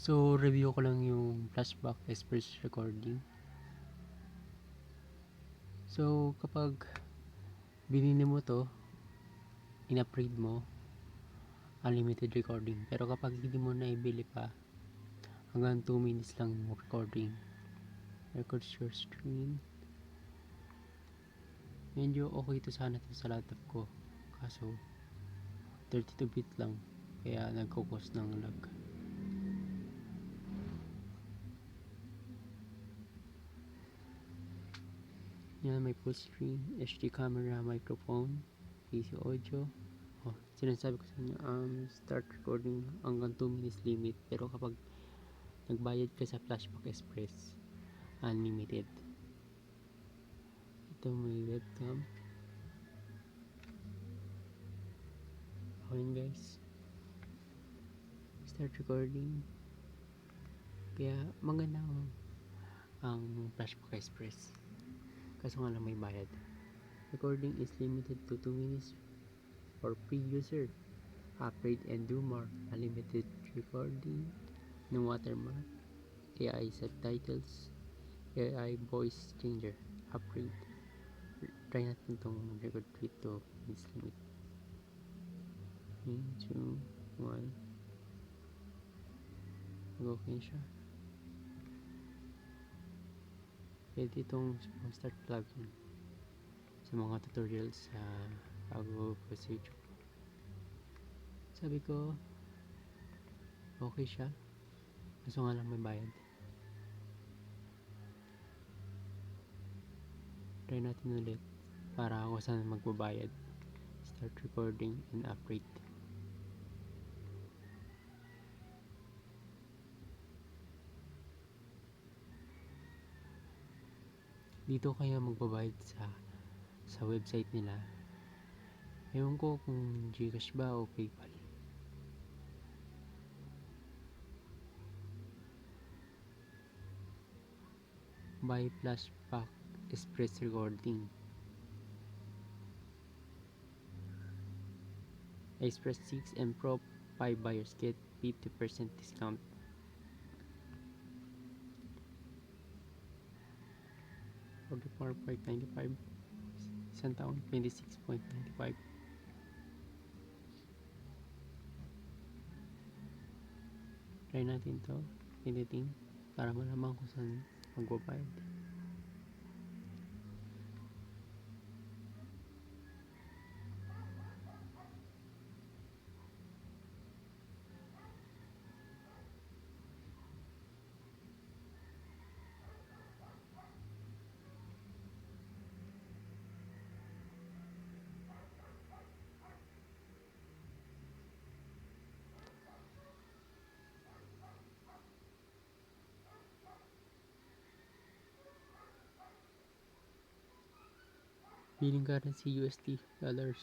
So, review ko lang yung Flashback Express recording. So, kapag binili mo to, in-upgrade mo, unlimited recording. Pero kapag hindi mo na ibili pa, hanggang 2 minutes lang yung recording. Records your screen. Medyo okay to sana to sa laptop ko. Kaso, 32-bit lang. Kaya nagkukos ng lag. Yan, may full screen, HD camera, microphone, PC audio. Oh, sinasabi ko sa inyo, start recording hanggang 2 minutes limit. Pero kapag nagbayad ka sa Flashback Express, unlimited. Ito may webcam. Okay guys. Start recording. Kaya maganda ang Flashback Express. Kaso nga lang may bayad. Recording is limited to 2 minutes for free user. Upgrade and do more. Unlimited recording. No watermark. AI subtitles. AI voice changer. Upgrade. Try natin itong record with to minutes limit. 3, 2, 1. Okay siya. Pwede itong start plugin sa mga tutorials sa bago po sa YouTube. Sabi ko okay siya, kaso nga lang may bayad. Try natin ulit para ako saan magbabayad. Start recording and upgrade. Dito kaya magbabayad sa website nila. Ewan ko kung Gcash ba o PayPal. Buy Flashback Express recording. Express 6 and Pro 5 buyers get 50% discount. $44.95. Isang taon, $26.95. Try natin to, editing, para malaman kung saan magbabayad. Billing currency USD dollars.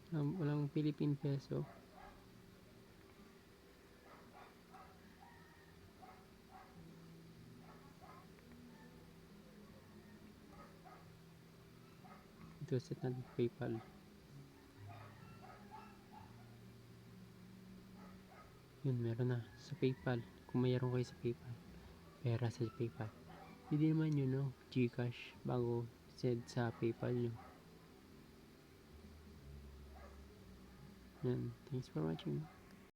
Walang Philippine peso. Ito set natin PayPal. Yun, meron na sa PayPal. Kung mayroon kayo sa PayPal, pera sa PayPal. Hindi naman yun, no? Gcash bago send sa PayPal nyo. Yan. Thanks for watching.